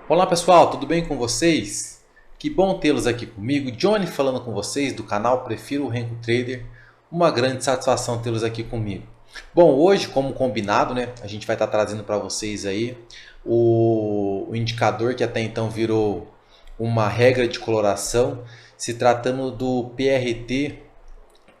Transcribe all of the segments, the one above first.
Olá pessoal, tudo bem com vocês? Que bom tê-los aqui comigo, Johnny falando com vocês do canal Prefiro o Renko Trader. Uma grande satisfação tê-los aqui comigo. Bom, hoje, como combinado, né, a gente vai estar trazendo para vocês aí o indicador que até então virou uma regra de coloração, se tratando do PRT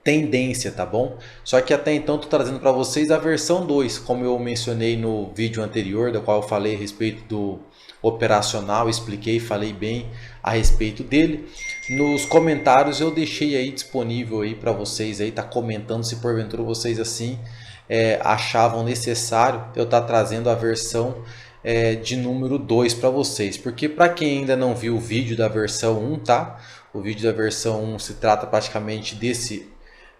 tendência, tá bom? Só que até então estou trazendo para vocês a versão 2, como eu mencionei no vídeo anterior, da qual eu falei a respeito do operacional, expliquei, falei bem a respeito dele. Nos comentários eu deixei aí disponível aí para vocês aí tá comentando se porventura vocês assim achavam necessário eu estar trazendo a versão de número 2 para vocês, porque para quem ainda não viu o vídeo da versão 1, tá? O vídeo da versão 1 se trata praticamente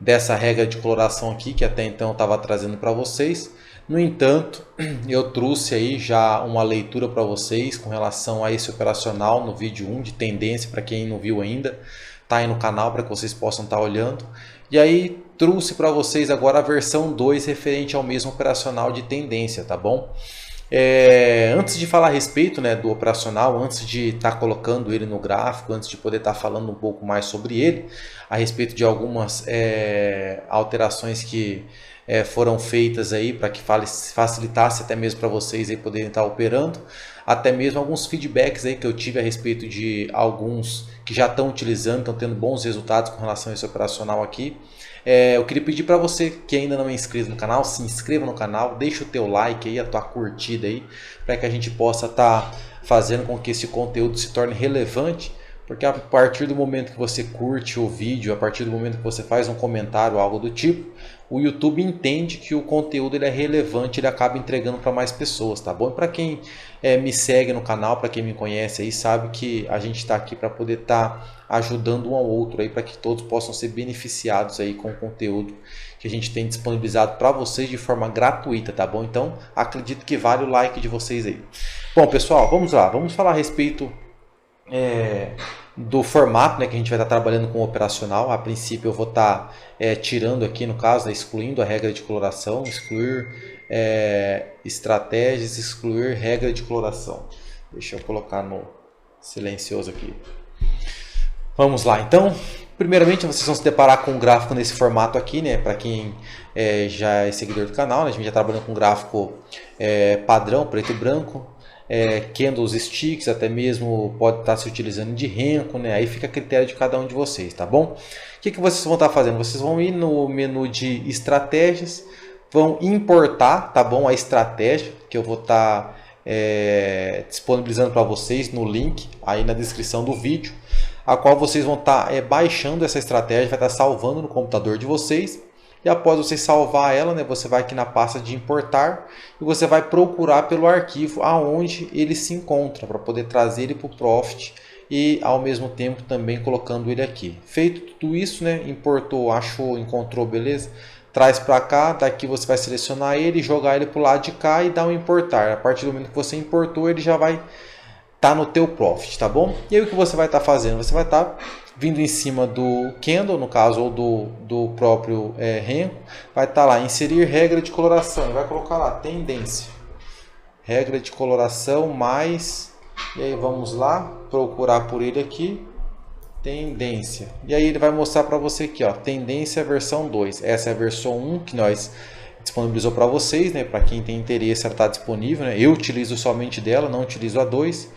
dessa regra de coloração aqui que até então eu estava trazendo para vocês. No entanto, eu trouxe aí já uma leitura para vocês com relação a esse operacional no vídeo 1 de tendência, para quem não viu ainda, tá aí no canal para que vocês possam estar olhando. E aí trouxe para vocês agora a versão 2 referente ao mesmo operacional de tendência, tá bom? Antes de falar a respeito, né, do operacional, antes de estar colocando ele no gráfico, antes de poder estar falando um pouco mais sobre ele, a respeito de algumas alterações que foram feitas aí para que facilitasse até mesmo para vocês aí poderem estar operando, até mesmo alguns feedbacks aí que eu tive a respeito de alguns que já estão utilizando, estão tendo bons resultados com relação a esse operacional aqui. Eu queria pedir para você que ainda não é inscrito no canal, se inscreva no canal, deixa o teu like aí, a tua curtida aí, para que a gente possa estar fazendo com que esse conteúdo se torne relevante, porque a partir do momento que você curte o vídeo, a partir do momento que você faz um comentário, algo do tipo, o YouTube entende que o conteúdo ele é relevante, ele acaba entregando para mais pessoas, tá bom? Para quem me segue no canal, para quem me conhece aí, sabe que a gente está aqui para poder estar ajudando um ao outro aí, para que todos possam ser beneficiados aí com o conteúdo que a gente tem disponibilizado para vocês de forma gratuita, tá bom? Então, acredito que vale o like de vocês aí. Bom, pessoal, vamos lá, vamos falar a respeito do formato, né, que a gente vai estar trabalhando com o operacional. A princípio eu vou estar tirando aqui, no caso, excluindo a regra de coloração, excluir estratégias, excluir regra de coloração. Deixa eu colocar no silencioso aqui. Vamos lá, então, primeiramente vocês vão se deparar com um gráfico nesse formato aqui, né? Para quem já é seguidor do canal, né? A gente já trabalhando com um gráfico padrão, preto e branco, candles, sticks, até mesmo pode estar se utilizando de Renko, né? Aí fica a critério de cada um de vocês, tá bom? O que vocês vão estar fazendo? Vocês vão ir no menu de estratégias, vão importar, tá bom? A estratégia que eu vou estar disponibilizando para vocês no link aí na descrição do vídeo, a qual vocês vão estar baixando essa estratégia, vai estar salvando no computador de vocês. E após você salvar ela, né, você vai aqui na pasta de importar e você vai procurar pelo arquivo aonde ele se encontra, para poder trazer ele para o Profit e ao mesmo tempo também colocando ele aqui. Feito tudo isso, né, importou, achou, encontrou, beleza? Traz para cá, daqui você vai selecionar ele, jogar ele para o lado de cá e dar um importar. A partir do momento que você importou, ele já vai tá no teu Profit, tá bom? E aí o que você vai estar fazendo? Você vai estar vindo em cima do candle, no caso, ou do próprio Renko, vai estar lá, inserir regra de coloração, e vai colocar lá, tendência, regra de coloração mais, e aí vamos lá, procurar por ele aqui, tendência, e aí ele vai mostrar para você aqui, ó, tendência versão 2, essa é a versão 1 que nós disponibilizou para vocês, né? Para quem tem interesse, ela está disponível, né? Eu utilizo somente dela, não utilizo a 2.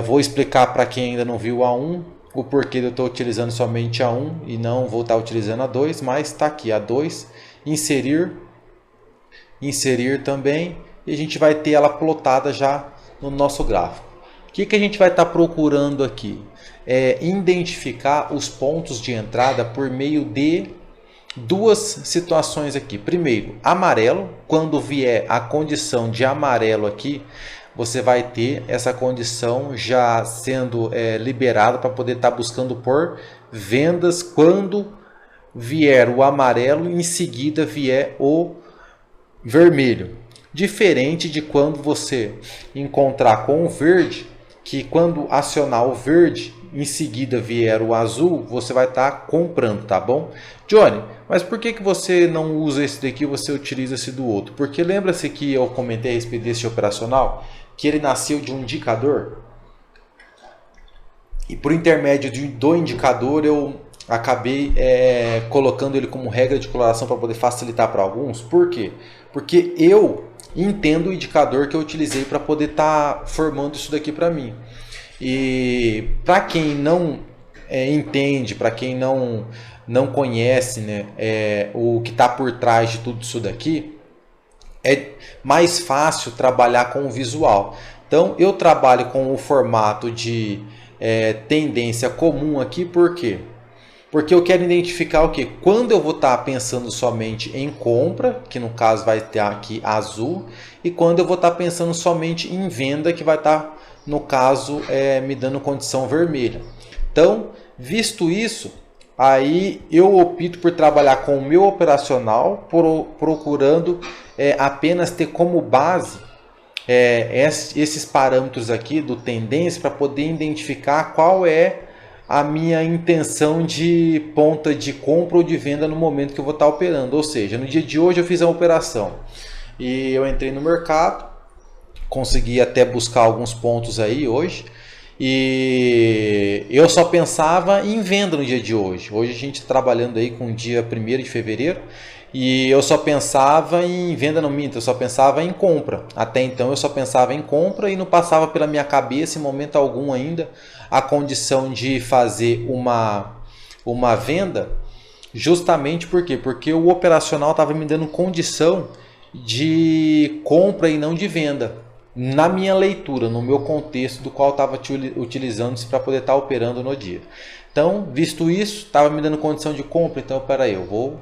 Vou explicar para quem ainda não viu a 1 o porquê eu estou utilizando somente a 1 e não vou estar utilizando a 2, mas está aqui a 2, inserir também, e a gente vai ter ela plotada já no nosso gráfico. O que a gente vai estar procurando aqui? Identificar os pontos de entrada por meio de duas situações aqui. Primeiro, amarelo. Quando vier a condição de amarelo aqui, você vai ter essa condição já sendo liberada para poder estar buscando por vendas quando vier o amarelo e em seguida vier o vermelho. Diferente de quando você encontrar com o verde, que quando acionar o verde, em seguida vier o azul, você vai estar comprando, tá bom? Johnny, mas por que você não usa esse daqui e você utiliza esse do outro? Porque lembra-se que eu comentei a respeito desse operacional, que ele nasceu de um indicador? E por intermédio do indicador eu acabei colocando ele como regra de coloração para poder facilitar para alguns. Por quê? Porque eu entendo o indicador que eu utilizei para poder estar formando isso daqui para mim. E para quem não entende, para quem não conhece, né, o que está por trás de tudo isso daqui, é mais fácil trabalhar com o visual. Então eu trabalho com o formato de tendência comum aqui, por quê? Porque eu quero identificar o que? Quando eu vou estar pensando somente em compra, que no caso vai ter aqui azul, e quando eu vou estar pensando somente em venda, que vai estar, no caso, me dando condição vermelha. Então, visto isso, aí eu opto por trabalhar com o meu operacional, procurando apenas ter como base esses parâmetros aqui do tendência para poder identificar qual é a minha intenção de ponta de compra ou de venda no momento que eu vou estar operando. Ou seja, no dia de hoje eu fiz a operação e eu entrei no mercado, consegui até buscar alguns pontos aí hoje e eu só pensava em venda no dia de hoje. Hoje a gente está trabalhando aí com o dia 1º de fevereiro e eu só pensava em venda, não minto, eu só pensava em compra. Até então eu só pensava em compra e não passava pela minha cabeça em momento algum ainda a condição de fazer uma venda, justamente por quê? Porque o operacional estava me dando condição de compra e não de venda, na minha leitura, no meu contexto do qual eu estava utilizando isso para poder estar operando no dia. Então, visto isso, estava me dando condição de compra, então peraí, eu vou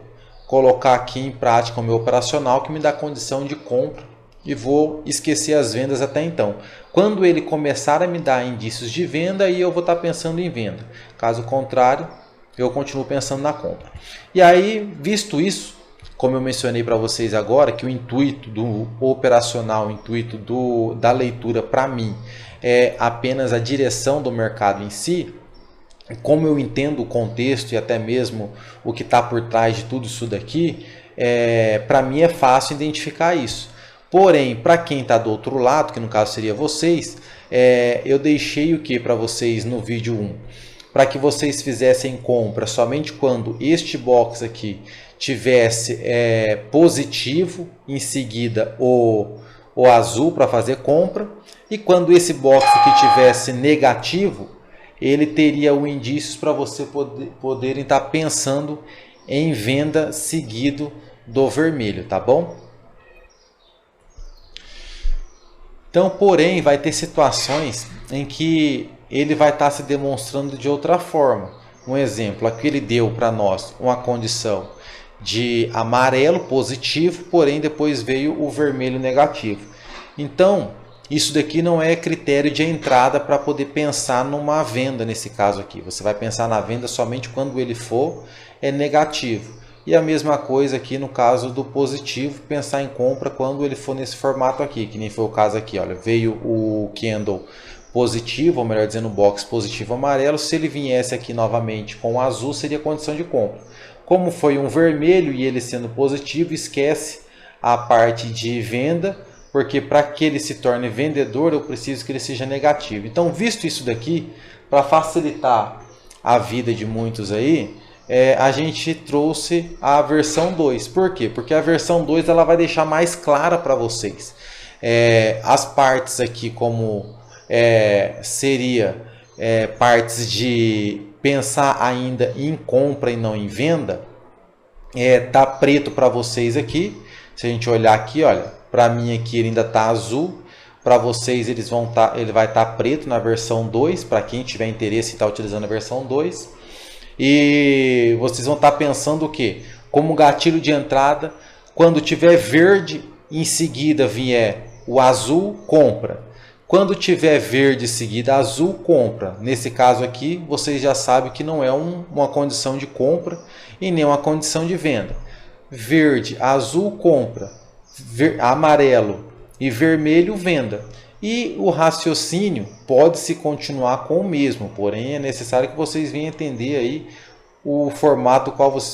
colocar aqui em prática o meu operacional que me dá condição de compra e vou esquecer as vendas até então. Quando ele começar a me dar indícios de venda, aí eu vou estar pensando em venda. Caso contrário, eu continuo pensando na compra. E aí, visto isso, como eu mencionei para vocês agora, que o intuito do operacional, o intuito da leitura para mim é apenas a direção do mercado em si, como eu entendo o contexto e até mesmo o que está por trás de tudo isso daqui, para mim é fácil identificar isso. Porém, para quem está do outro lado, que no caso seria vocês, eu deixei o que para vocês no vídeo 1? Para que vocês fizessem compra somente quando este box aqui tivesse positivo, em seguida o azul para fazer compra, e quando esse box aqui tivesse negativo, ele teria o indício para você poderem estar pensando em venda seguido do vermelho, tá bom? Então, porém, vai ter situações em que ele vai estar se demonstrando de outra forma. Um exemplo, aqui ele deu para nós uma condição de amarelo positivo, porém depois veio o vermelho negativo. Então, isso daqui não é critério de entrada para poder pensar numa venda nesse caso aqui. Você vai pensar na venda somente quando ele for negativo. E a mesma coisa aqui no caso do positivo, pensar em compra quando ele for nesse formato aqui, que nem foi o caso aqui. Olha, veio o candle positivo, ou melhor dizendo, o box positivo amarelo. Se ele viesse aqui novamente com o azul, seria condição de compra. Como foi um vermelho e ele sendo positivo, esquece a parte de venda, porque para que ele se torne vendedor, eu preciso que ele seja negativo. Então, visto isso daqui, para facilitar a vida de muitos aí, a gente trouxe a versão 2. Por quê? Porque a versão 2 ela vai deixar mais clara para vocês. As partes aqui como seria partes de pensar ainda em compra e não em venda, tá preto para vocês aqui. Se a gente olhar aqui, olha, para mim aqui ele ainda está azul. Para vocês ele vai estar preto na versão 2, para quem tiver interesse em estar utilizando a versão 2. E vocês vão estar pensando o que? Como gatilho de entrada, quando tiver verde, em seguida vier o azul, compra. Quando tiver verde em seguida azul, compra. Nesse caso aqui, vocês já sabem que não é uma condição de compra e nem uma condição de venda. Verde, azul, compra. Amarelo e vermelho, venda. E o raciocínio pode-se continuar com o mesmo, porém é necessário que vocês venham entender aí o formato qual vocês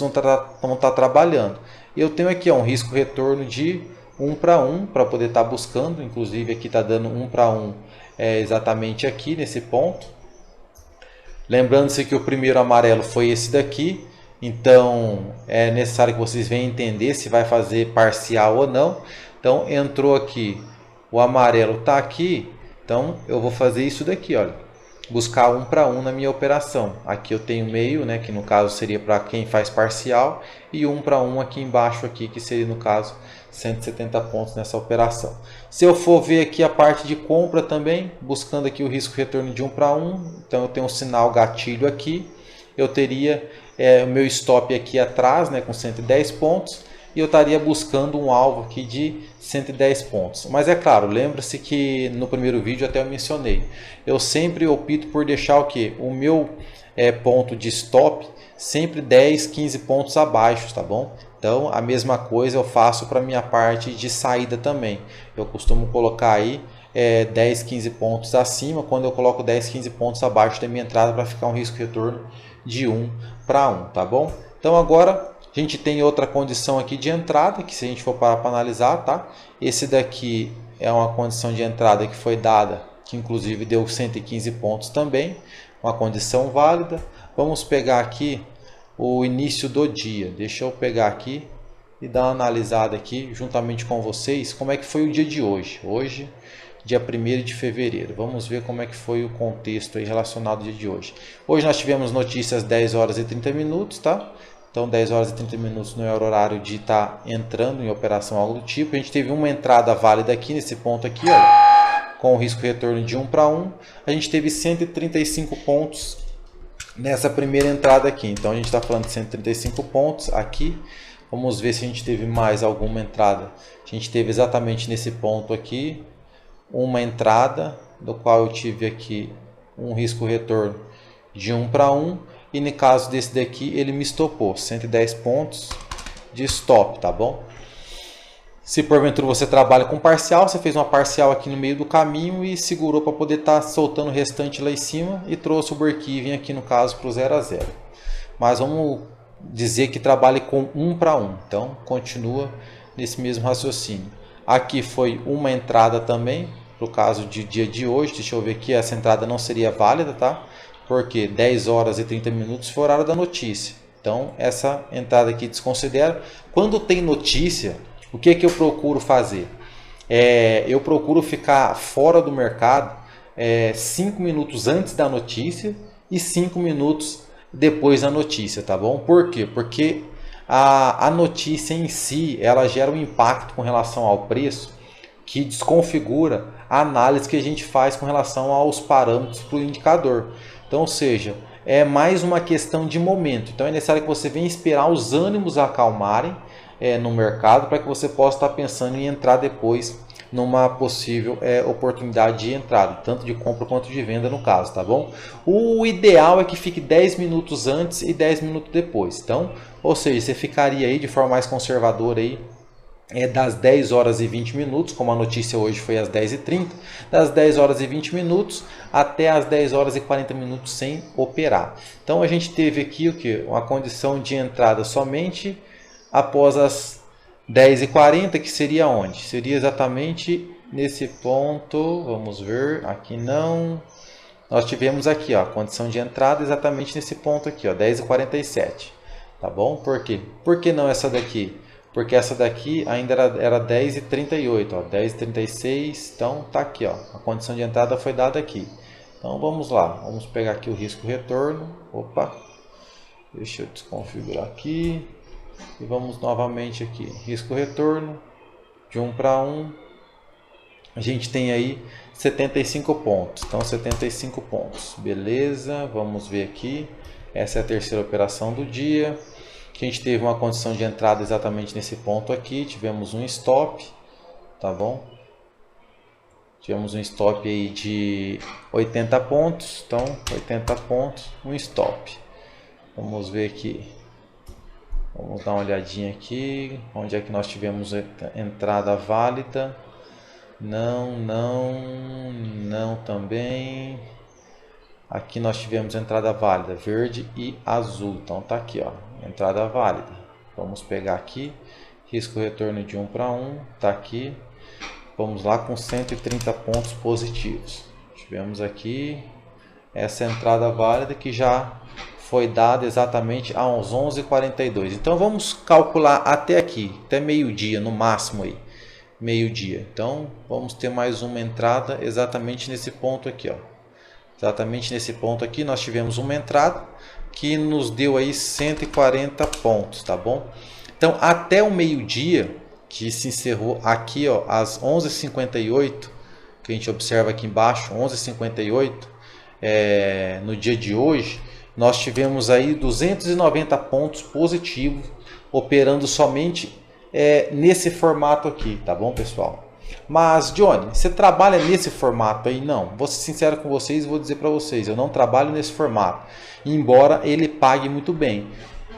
vão estar trabalhando. Eu tenho aqui um risco retorno de 1 para 1 para poder estar buscando, inclusive aqui está dando 1 para 1 exatamente aqui nesse ponto. Lembrando-se que o primeiro amarelo foi esse daqui, então é necessário que vocês venham entender se vai fazer parcial ou não. Então entrou aqui, o amarelo está aqui, então eu vou fazer isso daqui, olha, buscar 1 para 1 na minha operação. Aqui eu tenho meio, né, que no caso seria para quem faz parcial, e 1 para 1 aqui embaixo, aqui, que seria no caso 170 pontos nessa operação. Se eu for ver aqui a parte de compra também, buscando aqui o risco retorno de 1 para 1, então eu tenho um sinal gatilho aqui, eu teria o meu stop aqui atrás, né, com 110 pontos, e eu estaria buscando um alvo aqui de 110 pontos. Mas é claro, lembra-se que no primeiro vídeo até eu mencionei, eu sempre opto por deixar o que? O meu ponto de stop sempre 10, 15 pontos abaixo, tá bom? Então a mesma coisa eu faço para minha parte de saída também. Eu costumo colocar aí 10, 15 pontos acima, quando eu coloco 10, 15 pontos abaixo da minha entrada para ficar um risco retorno de 1 para 1, tá bom? Então agora a gente tem outra condição aqui de entrada, que se a gente for parar para analisar, tá? Esse daqui é uma condição de entrada que foi dada, que inclusive deu 115 pontos também, uma condição válida. Vamos pegar aqui o início do dia. Deixa eu pegar aqui e dar uma analisada aqui juntamente com vocês como é que foi o dia de hoje. Hoje, dia 1º de fevereiro. Vamos ver como é que foi o contexto aí relacionado ao dia de hoje. Hoje nós tivemos notícias 10 horas e 30 minutos, tá? Então 10 horas e 30 minutos não é o horário de estar entrando em operação algo do tipo. A gente teve uma entrada válida aqui nesse ponto aqui, olha, com o risco retorno de 1 para 1. A gente teve 135 pontos nessa primeira entrada aqui. Então a gente está falando de 135 pontos aqui. Vamos ver se a gente teve mais alguma entrada. A gente teve exatamente nesse ponto aqui uma entrada, do qual eu tive aqui um risco retorno de 1 para 1. E no caso desse daqui, ele me estopou 110 pontos de stop, tá bom? Se porventura você trabalha com parcial, você fez uma parcial aqui no meio do caminho e segurou para poder estar soltando o restante lá em cima e trouxe o break-even aqui no caso para o 0 a 0. Mas vamos dizer que trabalhe com 1 para 1, então continua nesse mesmo raciocínio. Aqui foi uma entrada também, para o caso de dia de hoje, deixa eu ver aqui, essa entrada não seria válida, tá? Porque 10 horas e 30 minutos foi o horário da notícia. Então essa entrada aqui desconsidera. Quando tem notícia, o que eu procuro fazer? Eu procuro ficar fora do mercado 5 minutos antes da notícia e 5 minutos depois da notícia, tá bom? Por quê? Porque a notícia em si, ela gera um impacto com relação ao preço que desconfigura a análise que a gente faz com relação aos parâmetros para o indicador. Então, ou seja, é mais uma questão de momento. Então é necessário que você venha esperar os ânimos acalmarem no mercado para que você possa estar pensando em entrar depois numa possível oportunidade de entrada, tanto de compra quanto de venda no caso, tá bom? O ideal é que fique 10 minutos antes e 10 minutos depois. Então, ou seja, você ficaria aí de forma mais conservadora aí das 10 horas e 20 minutos, como a notícia hoje foi às 10h30, das 10 horas e 20 minutos até as 10 horas e 40 minutos sem operar. Então a gente teve aqui o que? Uma condição de entrada somente após as 10h40, que seria onde? Seria exatamente nesse ponto, vamos ver, aqui não. Nós tivemos aqui ó, a condição de entrada exatamente nesse ponto aqui, ó, 10h47. Tá bom? Por quê? Por que não essa daqui? Porque essa daqui ainda era 10h38, ó, 10h36, então tá aqui, ó, a condição de entrada foi dada aqui. Então vamos lá, vamos pegar aqui o risco retorno, opa, deixa eu desconfigurar aqui, e vamos novamente aqui, risco retorno, de 1 para 1, a gente tem aí 75 pontos, então 75 pontos, beleza, vamos ver aqui, essa é a terceira operação do dia. A gente teve uma condição de entrada exatamente nesse ponto aqui, tivemos um stop, tá bom? Tivemos um stop aí de 80 pontos, então 80 pontos, um stop. Vamos ver aqui, vamos dar uma olhadinha aqui, onde é que nós tivemos entrada válida. não também. Aqui nós tivemos entrada válida, verde e azul. Então tá aqui, ó, entrada válida. Vamos pegar aqui, risco retorno de 1 para 1, tá aqui. Vamos lá com 130 pontos positivos. Tivemos aqui essa entrada válida que já foi dada exatamente aos 11h42. Então vamos calcular até aqui, até meio-dia no máximo aí. Meio-dia. Então vamos ter mais uma entrada exatamente nesse ponto aqui, ó. Exatamente nesse ponto aqui nós tivemos uma entrada que nos deu aí 140 pontos, tá bom? Então até o meio-dia, que se encerrou aqui, ó, às 11h58, que a gente observa aqui embaixo, 11h58, no dia de hoje, nós tivemos aí 290 pontos positivos, operando somente nesse formato aqui, tá bom, pessoal? Mas, Johnny, você trabalha nesse formato aí? Não, vou ser sincero com vocês e vou dizer para vocês, eu não trabalho nesse formato, embora ele pague muito bem.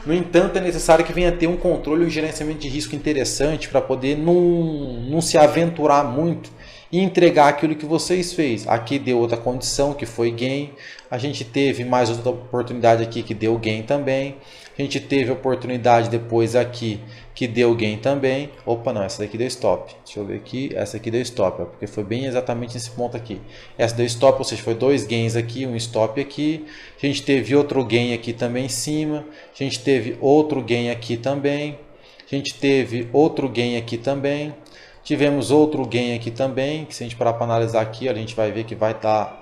No entanto, é necessário que venha ter um controle e um gerenciamento de risco interessante para poder não se aventurar muito e entregar aquilo que vocês fez. Aqui deu outra condição que foi gain. A gente teve mais outra oportunidade aqui que deu gain também. A gente teve oportunidade depois aqui que deu gain também. Opa, não, essa daqui deu stop. Deixa eu ver aqui, essa aqui deu stop, ó, porque foi bem exatamente nesse ponto aqui. Essa deu stop, ou seja, foi dois gains aqui, um stop aqui. A gente teve outro gain aqui também em cima. A gente teve outro gain aqui também. A gente teve outro gain aqui também. Tivemos outro gain aqui também, que se a gente parar para analisar aqui, a gente vai ver que vai estar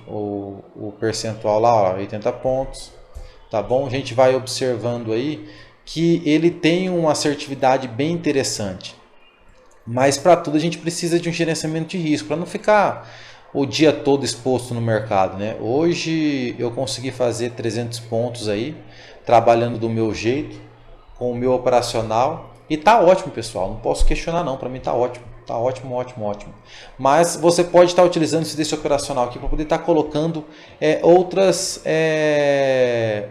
o percentual lá, ó, 80 pontos. Tá bom? A gente vai observando aí que ele tem uma assertividade bem interessante. Mas para tudo a gente precisa de um gerenciamento de risco, para não ficar o dia todo exposto no mercado, né? Hoje eu consegui fazer 300 pontos aí, trabalhando do meu jeito, com o meu operacional. E tá ótimo, pessoal. Não posso questionar não. Para mim tá ótimo. Tá ótimo, ótimo, ótimo. Mas você pode estar utilizando esse desse operacional aqui para poder estar colocando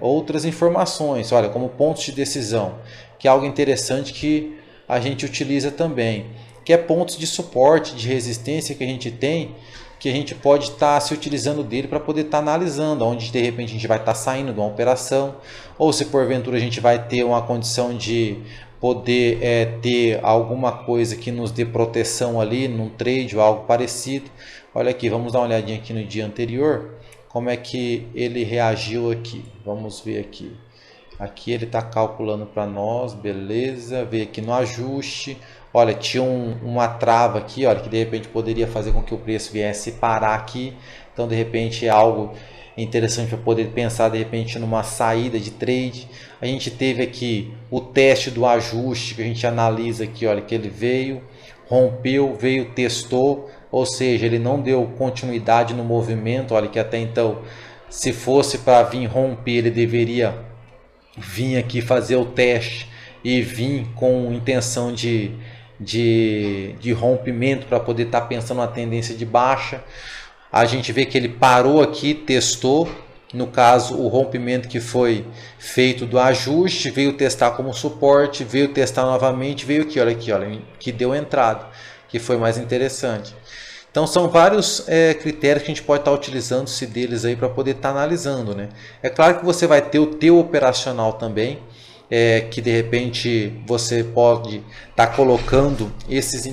outras informações. Olha, como pontos de decisão, que é algo interessante que a gente utiliza também. Que é pontos de suporte, de resistência que a gente tem, que a gente pode estar se utilizando dele para poder estar analisando, onde de repente a gente vai estar saindo de uma operação, ou se porventura a gente vai ter uma condição de poder ter alguma coisa que nos dê proteção ali num trade ou algo parecido. Olha aqui, vamos dar uma olhadinha aqui no dia anterior, como é que ele reagiu aqui. Vamos ver aqui. Aqui ele está calculando para nós, beleza. Ver aqui no ajuste. Olha, tinha uma trava aqui, olha, que de repente poderia fazer com que o preço viesse parar aqui. Então, de repente, é algo interessante para poder pensar, de repente, numa saída de trade. A gente teve aqui o teste do ajuste, que a gente analisa aqui, olha, que ele veio, rompeu, veio, testou. Ou seja, ele não deu continuidade no movimento. Olha, que até então, se fosse para vir romper, ele deveria vir aqui fazer o teste e vir com intenção de rompimento para poder estar pensando na tendência de baixa. A gente vê que ele parou aqui, testou, no caso o rompimento que foi feito do ajuste, veio testar como suporte, veio testar novamente, veio aqui, olha, que deu entrada, que foi mais interessante. Então são vários critérios que a gente pode estar utilizando-se deles aí para poder estar analisando, né? É claro que você vai ter o teu operacional também, que de repente você pode estar colocando esse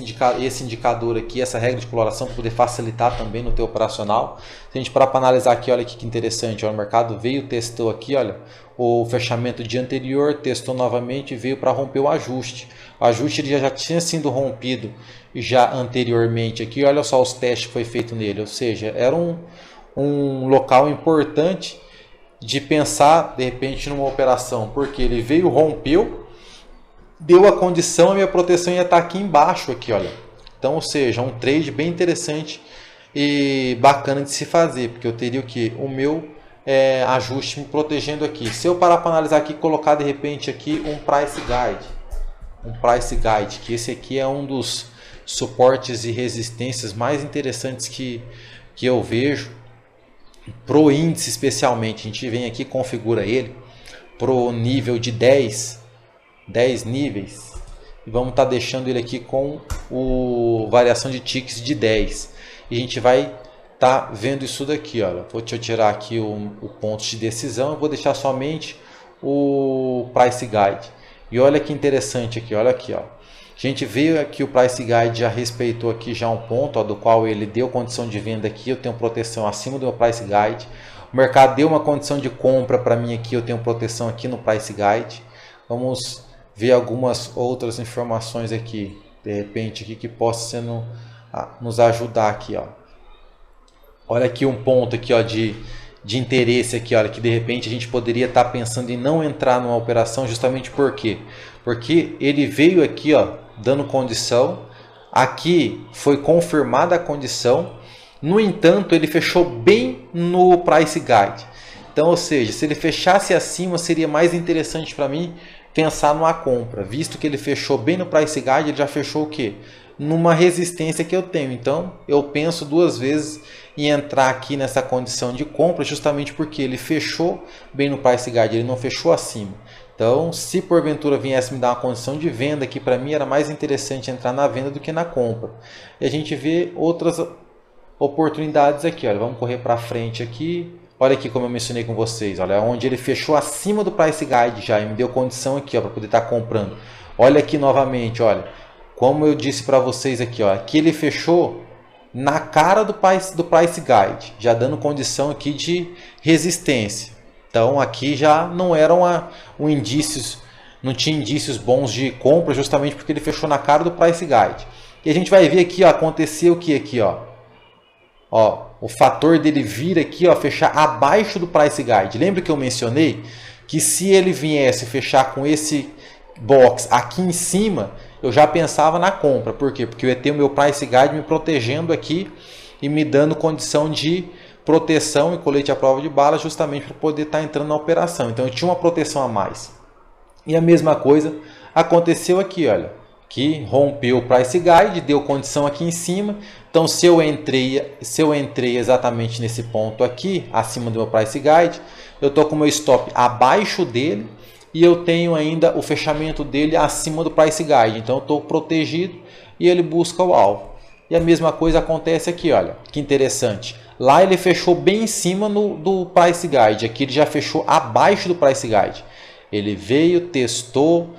indicador aqui, essa regra de coloração para poder facilitar também no teu operacional. Se a gente parar para analisar aqui, olha que interessante, olha, o mercado veio, testou aqui, olha, o fechamento do dia anterior, testou novamente e veio para romper o ajuste. O ajuste ele já tinha sido rompido já anteriormente aqui, olha só os testes que foi feito nele, ou seja, era um local importante de pensar de repente numa operação, porque ele veio, rompeu, deu a condição, a minha proteção ia estar aqui embaixo aqui, olha. Então, ou seja, um trade bem interessante e bacana de se fazer, porque eu teria o que? O meu ajuste me protegendo aqui. Se eu parar para analisar aqui, colocar de repente aqui um price guide, que esse aqui é um dos suportes e resistências mais interessantes que eu vejo pro índice especialmente. A gente vem aqui, configura ele pro nível de 10 níveis, e vamos estar deixando ele aqui com variação de ticks de 10. E a gente vai estar vendo isso daqui, olha. Deixa eu tirar aqui o ponto de decisão, eu vou deixar somente o Price Guide. E olha que interessante aqui, olha aqui, ó. A gente viu aqui o Price Guide já respeitou aqui já um ponto, ó, do qual ele deu condição de venda aqui, eu tenho proteção acima do meu Price Guide. O mercado deu uma condição de compra para mim aqui, eu tenho proteção aqui no Price Guide. Vamos ver algumas outras informações aqui, de repente aqui que possa nos ajudar aqui, ó. Olha aqui um ponto aqui, ó, de interesse aqui, olha, que de repente a gente poderia estar pensando em não entrar numa operação, justamente por quê? Porque ele veio aqui, ó, dando condição, aqui foi confirmada a condição, no entanto ele fechou bem no Price Guide. Então, ou seja, se ele fechasse acima, seria mais interessante para mim pensar numa compra, visto que ele fechou bem no Price Guide, ele já fechou o quê? Numa resistência que eu tenho. Então eu penso duas vezes em entrar aqui nessa condição de compra, justamente porque ele fechou bem no Price Guide, ele não fechou acima. Então, se porventura viesse me dar uma condição de venda, que para mim era mais interessante entrar na venda do que na compra. E a gente vê outras oportunidades aqui, olha, vamos correr para frente aqui. Olha aqui como eu mencionei com vocês, olha, onde ele fechou acima do Price Guide já e me deu condição aqui, para poder estar comprando. Olha aqui novamente, olha, como eu disse para vocês aqui, ó, aqui ele fechou na cara do Price Guide, já dando condição aqui de resistência. Então aqui já não eram não tinha indícios bons de compra, justamente porque ele fechou na cara do Price Guide. E a gente vai ver aqui, ó, aconteceu o que aqui, ó, o fator dele vir aqui, ó, fechar abaixo do Price Guide. Lembra que eu mencionei que se ele viesse fechar com esse box aqui em cima, eu já pensava na compra. Por quê? Porque eu ia ter o meu Price Guide me protegendo aqui e me dando condição de proteção e colete à prova de bala, justamente para poder estar entrando na operação. Então eu tinha uma proteção a mais. E a mesma coisa aconteceu aqui, olha, que rompeu o Price Guide, deu condição aqui em cima. Então se eu entrei exatamente nesse ponto aqui, acima do meu Price Guide, eu estou com o meu stop abaixo dele e eu tenho ainda o fechamento dele acima do Price Guide. Então eu estou protegido e ele busca o alvo. E a mesma coisa acontece aqui, olha, que interessante. Lá ele fechou bem em cima do Price Guide, aqui ele já fechou abaixo do Price Guide. Ele veio, testou,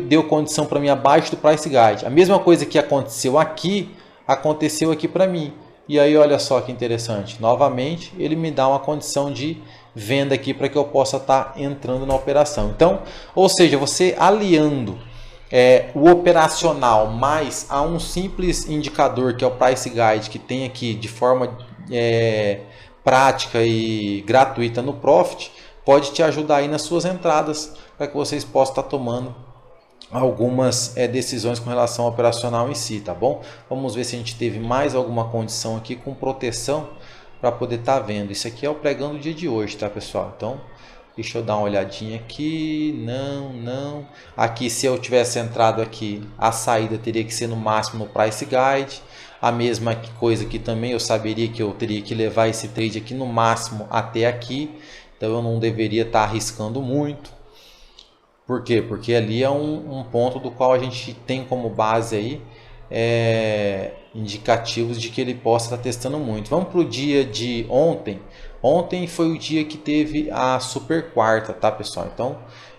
deu condição para mim abaixo do Price Guide. A mesma coisa que aconteceu aqui para mim. E aí olha só que interessante, novamente ele me dá uma condição de venda aqui para que eu possa estar entrando na operação. Então, ou seja, você aliando o operacional mais a um simples indicador que é o Price Guide, que tem aqui de forma prática e gratuita no Profit, pode te ajudar aí nas suas entradas para que vocês possam estar tomando algumas decisões com relação ao operacional em si, tá bom? Vamos ver se a gente teve mais alguma condição aqui com proteção para poder estar vendo. Isso aqui é o pregão do dia de hoje, tá, pessoal? Então, deixa eu dar uma olhadinha aqui. Não. Aqui, se eu tivesse entrado aqui, a saída teria que ser no máximo no Price Guide. A mesma coisa aqui também, eu saberia que eu teria que levar esse trade aqui no máximo até aqui. Então, eu não deveria estar arriscando muito. Por quê? Porque ali é um ponto do qual a gente tem como base aí indicativos de que ele possa estar testando muito. Vamos para o dia de ontem. Ontem foi o dia que teve a super quarta, tá, pessoal? Então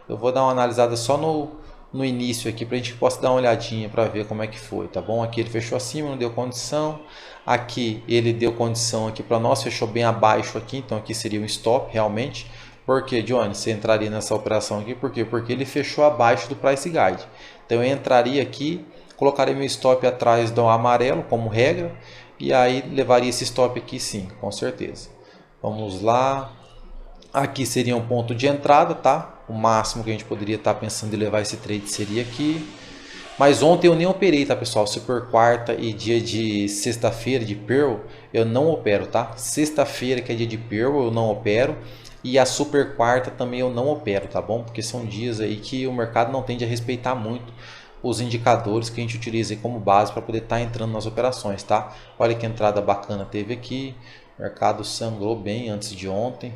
eu vou dar uma analisada só no início aqui para a gente possa dar uma olhadinha para ver como é que foi, tá bom? Aqui ele fechou acima, não deu condição. Aqui ele deu condição aqui para nós, fechou bem abaixo aqui, então aqui seria um stop realmente. Por que, Johnny, você entraria nessa operação aqui? Por quê? Porque ele fechou abaixo do Price Guide. Então eu entraria aqui, colocaria meu stop atrás do amarelo como regra e aí levaria esse stop aqui sim, com certeza. Vamos lá. Aqui seria um ponto de entrada, tá? O máximo que a gente poderia estar pensando em levar esse trade seria aqui. Mas ontem eu nem operei, tá, pessoal? Super quarta e dia de sexta-feira de Pearl, eu não opero, tá? Sexta-feira, que é dia de Pearl, eu não opero. E a super quarta também eu não opero, tá bom? Porque são dias aí que o mercado não tende a respeitar muito os indicadores que a gente utiliza aí como base para poder estar entrando nas operações, tá? Olha que entrada bacana teve aqui. O mercado sangrou bem antes de ontem.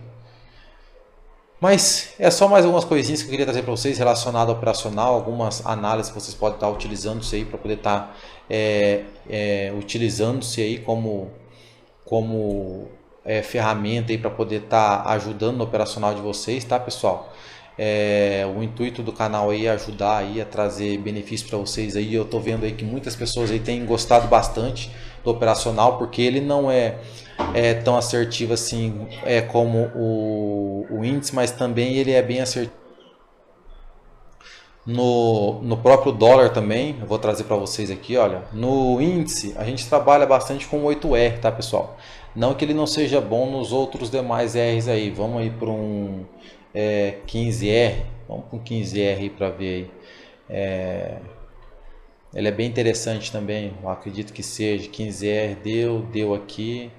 Mas é só mais algumas coisinhas que eu queria trazer para vocês relacionado ao operacional, algumas análises que vocês podem estar utilizando isso aí para poder estar utilizando-se aí como ferramenta aí para poder estar ajudando no operacional de vocês, tá, pessoal? O intuito do canal aí é ajudar aí a trazer benefícios para vocês aí. Eu tô vendo aí que muitas pessoas aí têm gostado bastante do operacional, porque ele não é tão assertivo assim como o índice, mas também ele é bem assertivo no próprio dólar também. Eu vou trazer para vocês aqui, olha, no índice a gente trabalha bastante com 8R, tá, pessoal? Não que ele não seja bom nos outros demais R's aí. Vamos aí para um 15R, vamos com 15R para ver aí. Ele é bem interessante também, eu acredito que seja 15R, deu aqui.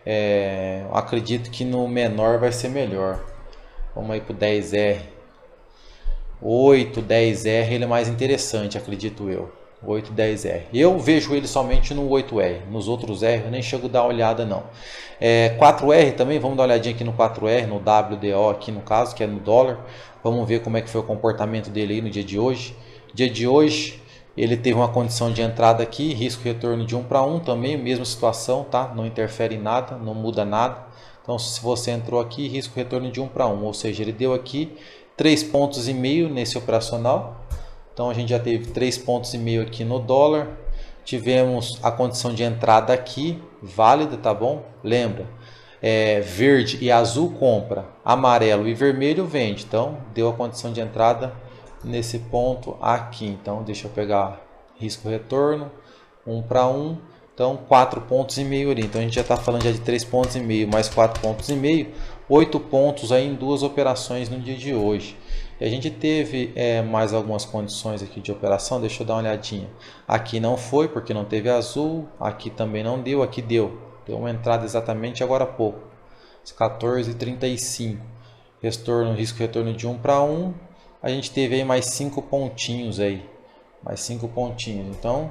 Eu acredito que no menor vai ser melhor. Vamos aí para o 10R. 8, 10R ele é mais interessante, acredito eu. 8, 10R. Eu vejo ele somente no 8R. Nos outros R eu nem chego a dar uma olhada não. 4R também, vamos dar uma olhadinha aqui no 4R, no WDO aqui no caso, que é no dólar. Vamos ver como é que foi o comportamento dele aí no dia de hoje. Dia de hoje ele teve uma condição de entrada aqui, risco retorno de 1 para 1 também, mesma situação, tá? Não interfere em nada, não muda nada. Então se você entrou aqui, risco retorno de 1 para 1, ou seja, ele deu aqui 3,5 pontos nesse operacional. Então a gente já teve 3,5 pontos aqui no dólar. Tivemos a condição de entrada aqui, válida, tá bom? Lembra, verde e azul compra, amarelo e vermelho vende. Então deu a condição de entrada nesse ponto aqui. Então deixa eu pegar risco retorno, 1 para 1. Então 4,5 pontos ali. Então a gente já está falando já de 3,5 pontos mais 4,5 pontos, 8 pontos aí em duas operações no dia de hoje. E a gente teve mais algumas condições aqui de operação. Deixa eu dar uma olhadinha. Aqui não foi porque não teve azul. Aqui também não deu. Aqui deu. Deu uma entrada exatamente agora há pouco. 14,35. Risco retorno de 1 para 1. A gente teve aí mais 5 pontinhos aí. Mais 5 pontinhos. Então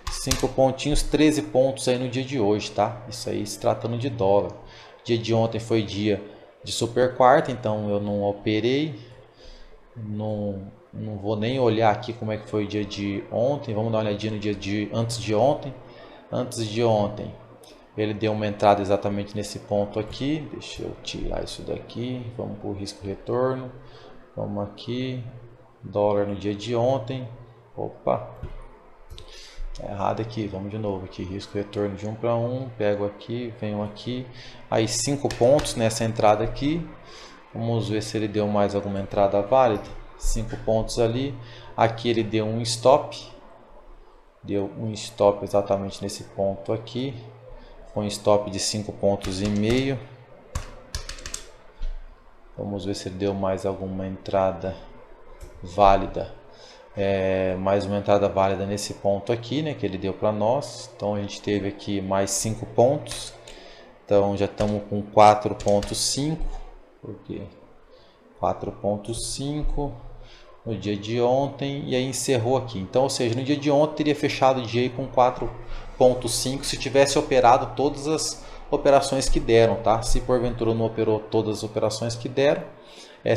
5 pontinhos, 13 pontos aí no dia de hoje, tá? Isso aí se tratando de dólar. Dia de ontem foi dia de super quarta, então eu não operei. Não vou nem olhar aqui como é que foi o dia de ontem. Vamos dar uma olhadinha no dia de antes de ontem. Antes de ontem, ele deu uma entrada exatamente nesse ponto aqui. Deixa eu tirar isso daqui. Vamos para o risco retorno. Vamos aqui. Dólar no dia de ontem. Opa! Errado aqui, vamos de novo aqui, risco retorno de 1 para 1, pego aqui, venho aqui, aí 5 pontos nessa entrada aqui, vamos ver se ele deu mais alguma entrada válida, 5 pontos ali, aqui ele deu um stop exatamente nesse ponto aqui, foi um stop de 5,5 pontos, vamos ver se ele deu mais alguma entrada válida. Mais uma entrada válida nesse ponto aqui, né, que ele deu para nós. Então a gente teve aqui mais 5 pontos. Então já estamos com 4,5. Porque 4,5 no dia de ontem e aí encerrou aqui. Então, ou seja, no dia de ontem teria fechado o dia com 4,5 se tivesse operado todas as operações que deram, tá? Se porventura não operou todas as operações que deram,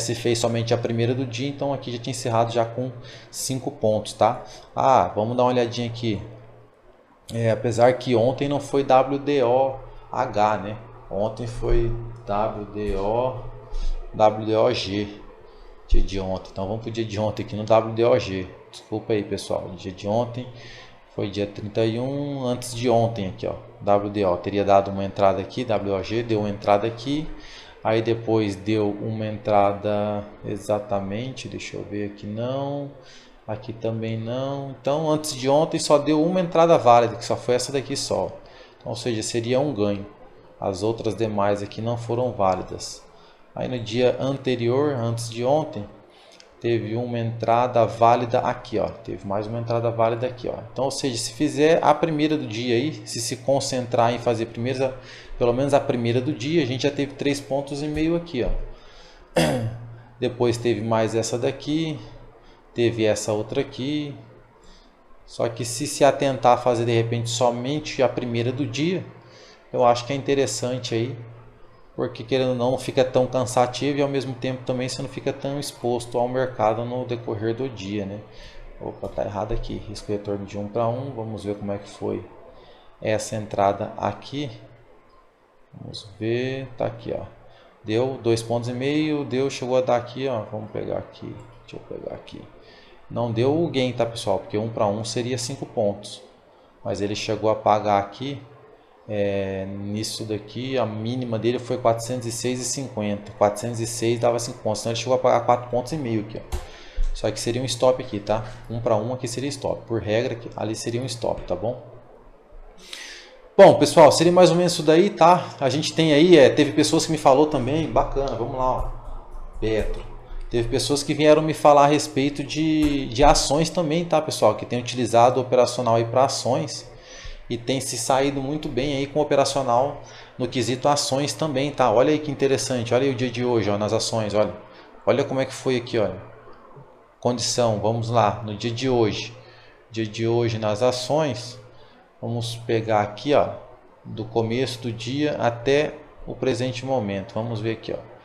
se fez somente a primeira do dia, então aqui já tinha encerrado já com 5 pontos, tá? Vamos dar uma olhadinha aqui. Apesar que ontem não foi WDOH, né? Ontem foi WDOG, dia de ontem. Então vamos para o dia de ontem aqui no WDOG. Desculpa aí, pessoal. O dia de ontem foi dia 31, antes de ontem aqui, ó. WDO teria dado uma entrada aqui, WOG deu uma entrada aqui. Aí depois deu uma entrada exatamente, deixa eu ver aqui, não, aqui também não. Então antes de ontem só deu uma entrada válida, que só foi essa daqui só. Então, ou seja, seria um ganho. As outras demais aqui não foram válidas. Aí no dia anterior, antes de ontem, teve uma entrada válida aqui, ó. Teve mais uma entrada válida aqui, ó. Então, ou seja, se fizer a primeira do dia aí, se concentrar em fazer pelo menos a primeira do dia, a gente já teve 3,5 pontos aqui, ó. Depois teve mais essa daqui, teve essa outra aqui. Só que se atentar a fazer de repente somente a primeira do dia, eu acho que é interessante aí porque querendo ou não fica tão cansativo e ao mesmo tempo também você não fica tão exposto ao mercado no decorrer do dia, né? Opa, tá errado aqui, risco retorno de 1 para 1, vamos ver como é que foi essa entrada aqui. Vamos ver, tá aqui, ó. Deu 2,5 pontos, deu, chegou a dar aqui, ó. Vamos pegar aqui, deixa eu pegar aqui. Não deu o gain, tá, pessoal? Porque 1 para 1 seria 5 pontos. Mas ele chegou a pagar aqui, nisso daqui, a mínima dele foi 406,50. 406 dava 5 pontos, então ele chegou a pagar 4,5 pontos aqui, ó. Só que seria um stop aqui, tá? 1 para 1 aqui seria stop. Por regra, ali seria um stop, tá bom? Bom, pessoal, seria mais ou menos isso daí, tá? A gente tem aí, teve pessoas que me falou também, bacana, vamos lá, ó. Petro. Teve pessoas que vieram me falar a respeito de ações também, tá, pessoal? Que tem utilizado o operacional aí para ações e tem se saído muito bem aí com o operacional no quesito ações também, tá? Olha aí que interessante, olha aí o dia de hoje, ó, nas ações, olha. Olha como é que foi aqui, olha. Condição, vamos lá, no dia de hoje. Dia de hoje nas ações, vamos pegar aqui, ó, do começo do dia até o presente momento. Vamos ver aqui, ó.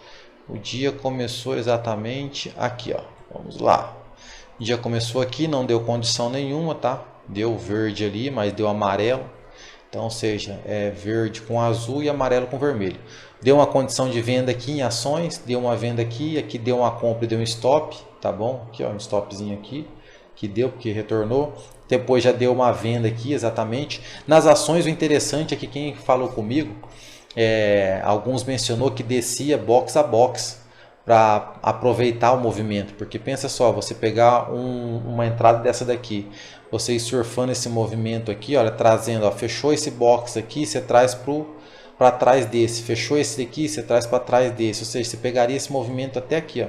O dia começou exatamente aqui, ó. Vamos lá. O dia começou aqui, não deu condição nenhuma, tá? Deu verde ali, mas deu amarelo. Então, ou seja, verde com azul e amarelo com vermelho. Deu uma condição de venda aqui em ações, deu uma venda aqui, aqui deu uma compra e deu um stop, tá bom? Aqui, ó, um stopzinho aqui, que deu porque retornou. Depois já deu uma venda aqui, exatamente. Nas ações, o interessante é que quem falou comigo, alguns mencionou que descia box a box para aproveitar o movimento, porque pensa só, você pegar uma entrada dessa daqui, você ir surfando esse movimento aqui, olha, trazendo, ó, fechou esse box aqui, você traz para trás desse, fechou esse daqui, você traz para trás desse, ou seja, você pegaria esse movimento até aqui, ó.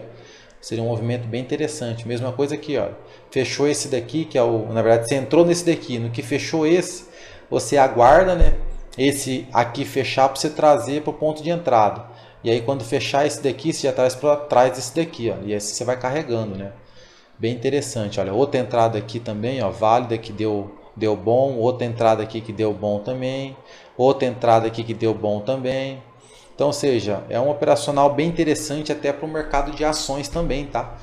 Seria um movimento bem interessante. Mesma coisa aqui, ó. Fechou esse daqui, que é na verdade você entrou nesse daqui, no que fechou esse, você aguarda, né? Esse aqui fechar para você trazer para o ponto de entrada. E aí quando fechar esse daqui, você já traz para trás desse daqui, ó. E assim você vai carregando, né? Bem interessante, olha, outra entrada aqui também, ó, válida, que deu bom, outra entrada aqui que deu bom também, outra entrada aqui que deu bom também. Então, ou seja, é um operacional bem interessante até para o mercado de ações também, tá?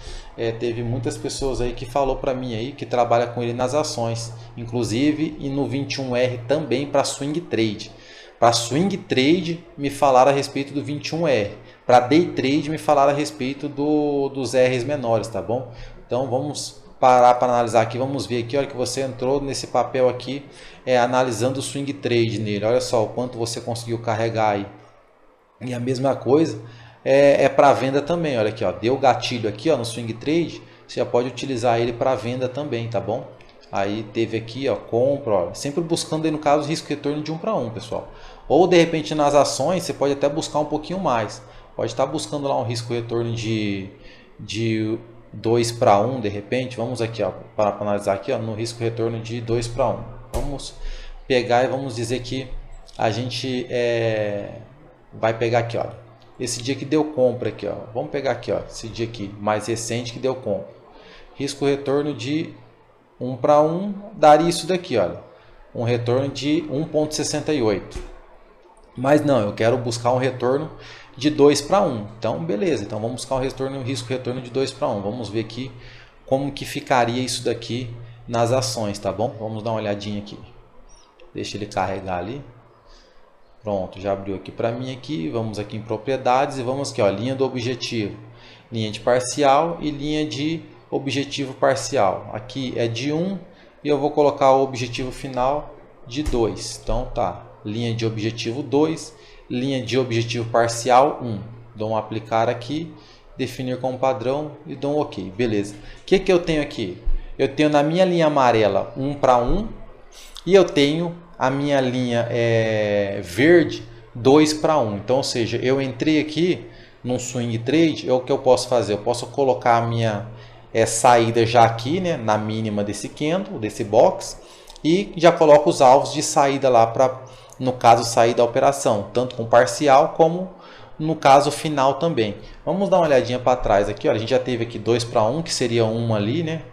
Teve muitas pessoas aí que falou para mim aí que trabalha com ele nas ações, inclusive e no 21R também para swing trade. Para swing trade me falaram a respeito do 21R, para day trade me falaram a respeito dos R's menores, tá bom? Então vamos parar para analisar aqui, vamos ver aqui, olha que você entrou nesse papel aqui, analisando o swing trade nele, olha só o quanto você conseguiu carregar aí. E a mesma coisa para venda também, olha aqui, ó, deu gatilho aqui, ó, no swing trade, você já pode utilizar ele para venda também, tá bom? Aí teve aqui, ó, compra, ó, sempre buscando aí no caso risco retorno de 1 para 1, pessoal. Ou de repente nas ações você pode até buscar um pouquinho mais, pode estar buscando lá um risco retorno de 2 para 1 de repente. Vamos aqui, ó, para analisar aqui, ó, no risco retorno de 2 para 1. Vamos pegar e vamos dizer que a gente vai pegar aqui, ó, esse dia que deu compra aqui, ó. Vamos pegar aqui, ó, esse dia aqui mais recente que deu compra. Risco retorno de 1 para 1 daria isso daqui, olha. Um retorno de 1,68. Mas não, eu quero buscar um retorno de 2 para 1. Então, beleza. Então vamos buscar um risco retorno de 2 para 1. Vamos ver aqui como que ficaria isso daqui nas ações, tá bom? Vamos dar uma olhadinha aqui. Deixa ele carregar ali. Pronto, já abriu aqui para mim aqui, vamos aqui em propriedades e vamos aqui, ó, linha do objetivo, linha de parcial e linha de objetivo parcial. Aqui é de 1 e eu vou colocar o objetivo final de 2. Então tá, linha de objetivo 2, linha de objetivo parcial 1. Dou um aplicar aqui, definir como padrão e dou um OK, beleza. O que eu tenho aqui? Eu tenho na minha linha amarela 1 para 1 e eu tenho a minha linha verde 2 para 1. Então, ou seja, eu entrei aqui num swing trade, o que eu posso fazer? Eu posso colocar a minha saída já aqui, né, na mínima desse candle, desse box, e já coloco os alvos de saída lá para, no caso, sair da operação, tanto com parcial como no caso final também. Vamos dar uma olhadinha para trás aqui, olha, a gente já teve aqui 2 para 1, que seria uma ali, né,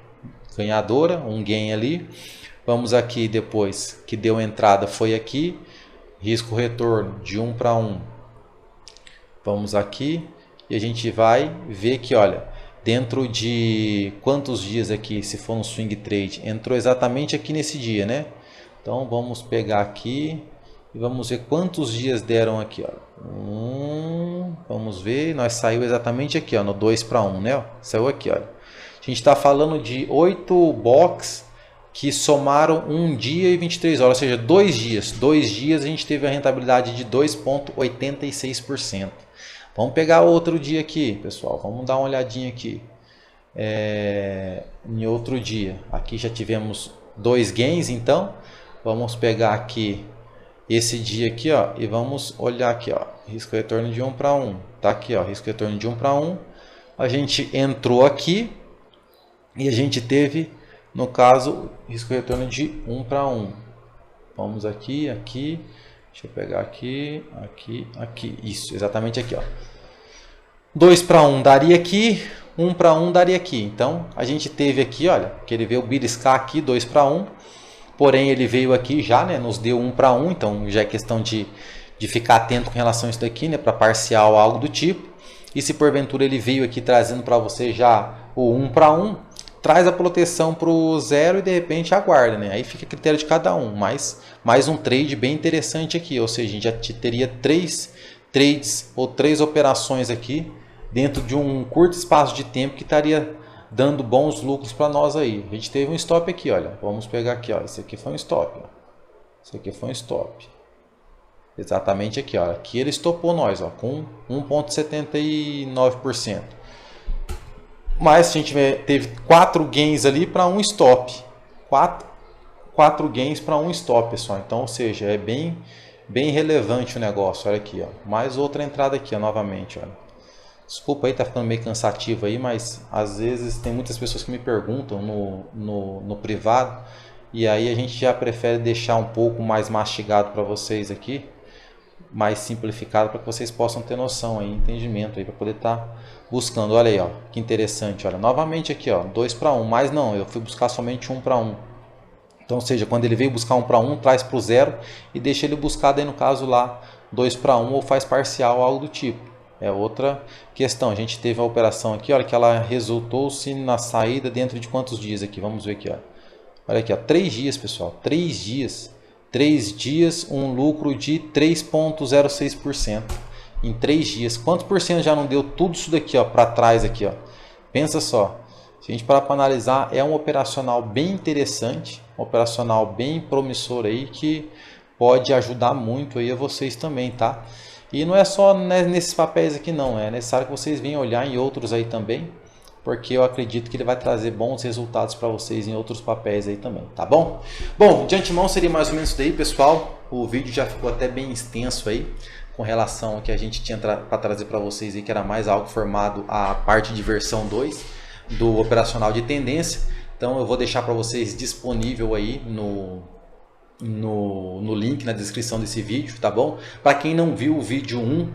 ganhadora, um gain ali. Vamos aqui depois, que deu entrada foi aqui, risco retorno de 1 para 1, Vamos aqui e a gente vai ver que, olha, dentro de quantos dias aqui, se for um swing trade, entrou exatamente aqui nesse dia, né? Então vamos pegar aqui e vamos ver quantos dias deram aqui, ó. Vamos ver, nós saiu exatamente aqui, ó, no 2 para 1, né? Ó, saiu aqui, olha. A gente está falando de 8 box que somaram 1 dia e 23 horas, ou seja, 2 dias. 2 dias a gente teve a rentabilidade de 2,86%. Vamos pegar outro dia aqui, pessoal. Vamos dar uma olhadinha aqui. Em outro dia. Aqui já tivemos 2 gains, então. Vamos pegar aqui esse dia aqui, ó, e vamos olhar aqui, ó. Risco retorno de 1 para 1. Tá aqui, ó, risco retorno de 1 para 1. A gente entrou aqui e a gente teve, no caso, risco retorno de 1 para 1. Vamos aqui, aqui. Deixa eu pegar aqui, aqui, aqui. Isso, exatamente aqui, ó. 2 para 1 daria aqui, 1 para 1 daria aqui. Então, a gente teve aqui, olha, que ele veio beliscar aqui, 2 para 1. Porém, ele veio aqui já, né, nos deu 1 para 1. Então, já é questão de ficar atento com relação a isso daqui, né, para parcial, algo do tipo. E se porventura ele veio aqui trazendo para você já o 1 para 1, traz a proteção para o 0 e de repente aguarda, né? Aí fica a critério de cada um. Mas mais um trade bem interessante aqui, ou seja, a gente já teria 3 trades ou 3 operações aqui dentro de um curto espaço de tempo que estaria dando bons lucros para nós aí. A gente teve um stop aqui, olha. Vamos pegar aqui, ó. Esse aqui foi um stop. Ó. Esse aqui foi um stop. Exatamente aqui, ó. Aqui ele estopou nós, ó, com 1,79%. Mas a gente teve 4 gains ali para um stop. 4 gains para um stop, pessoal. Então, ou seja, é bem relevante o negócio. Olha aqui, ó. Mais outra entrada aqui, ó, novamente, olha. Desculpa aí, tá ficando meio cansativo aí, mas às vezes tem muitas pessoas que me perguntam no privado. E aí a gente já prefere deixar um pouco mais mastigado para vocês aqui. Mais simplificado para que vocês possam ter noção aí, entendimento aí, para poder estar buscando. Olha aí, ó, que interessante, olha, novamente aqui, ó, 2 para 1, mas não, eu fui buscar somente 1 para 1. Então, ou seja, quando ele veio buscar 1 para 1, traz para o 0 e deixa ele buscar daí no caso lá 2 para 1 ou faz parcial, algo do tipo. É outra questão. A gente teve a operação aqui, olha, que ela resultou-se na saída dentro de quantos dias aqui? Vamos ver aqui, ó. Olha aqui, ó, 3 dias, pessoal, 3 dias. 3 dias, um lucro de 3,06% em 3 dias. Quantos por cento já não deu tudo isso daqui, ó, para trás aqui, ó? Pensa só. Se a gente parar para analisar, é um operacional bem interessante, um operacional bem promissor aí que pode ajudar muito aí a vocês também, tá? E não é só nesses papéis aqui não, é necessário que vocês venham olhar em outros aí também, porque eu acredito que ele vai trazer bons resultados para vocês em outros papéis aí também, tá bom? Bom, de antemão seria mais ou menos isso daí, pessoal. O vídeo já ficou até bem extenso aí, com relação ao que a gente tinha para trazer para vocês aí, que era mais algo formado a parte de versão 2 do operacional de tendência. Então eu vou deixar para vocês disponível aí no link na descrição desse vídeo, tá bom? Para quem não viu o vídeo 1,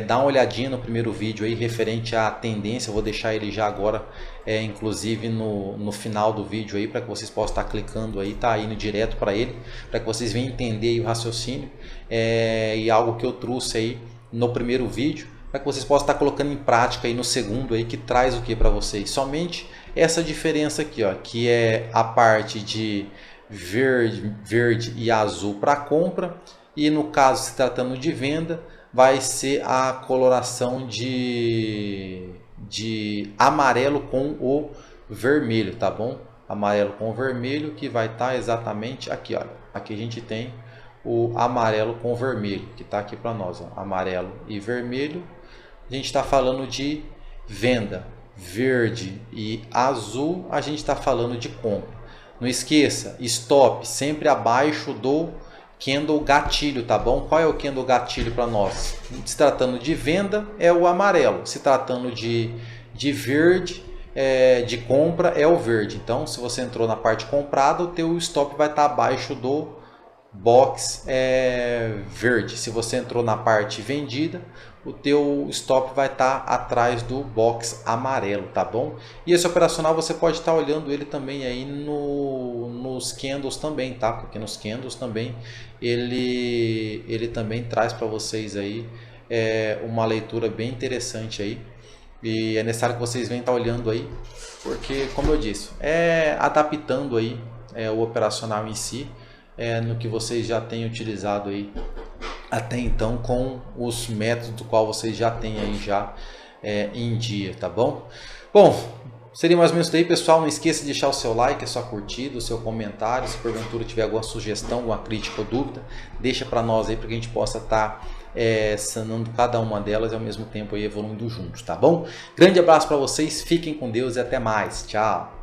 dá uma olhadinha no primeiro vídeo aí referente à tendência. Eu vou deixar ele já agora, inclusive no final do vídeo aí, para que vocês possam estar clicando aí, tá indo direto para ele, para que vocês venham entender aí o raciocínio, e algo que eu trouxe aí no primeiro vídeo, para que vocês possam estar colocando em prática aí no segundo aí, que traz o que para vocês? Somente essa diferença aqui, ó, que é a parte de verde e azul para compra, e no caso se tratando de venda, vai ser a coloração de amarelo com o vermelho, tá bom? Amarelo com o vermelho, que vai estar exatamente aqui, olha. Aqui a gente tem o amarelo com o vermelho, que está aqui para nós, ó. Amarelo e vermelho. A gente está falando de venda. Verde e azul, a gente está falando de compra. Não esqueça, stop sempre abaixo do candle gatilho, tá bom? Qual é o candle gatilho para nós? Se tratando de venda, é o amarelo. Se tratando de verde, de compra, é o verde. Então, se você entrou na parte comprada, o teu stop vai estar abaixo do box verde. Se você entrou na parte vendida, o teu stop vai estar atrás do box amarelo, tá bom? E esse operacional você pode estar olhando ele também aí nos candles também, tá? Porque nos candles também ele também traz para vocês aí uma leitura bem interessante aí. E é necessário que vocês venham estar olhando aí, porque, como eu disse, adaptando aí o operacional em si, no que vocês já têm utilizado aí até então, com os métodos do qual vocês já têm aí já em dia, tá bom? Bom, seria mais ou menos isso aí, pessoal. Não esqueça de deixar o seu like, a sua curtida, o seu comentário. Se porventura tiver alguma sugestão, alguma crítica ou dúvida, deixa para nós aí, para que a gente possa estar sanando cada uma delas e ao mesmo tempo aí evoluindo juntos, tá bom? Grande abraço para vocês, fiquem com Deus e até mais. Tchau!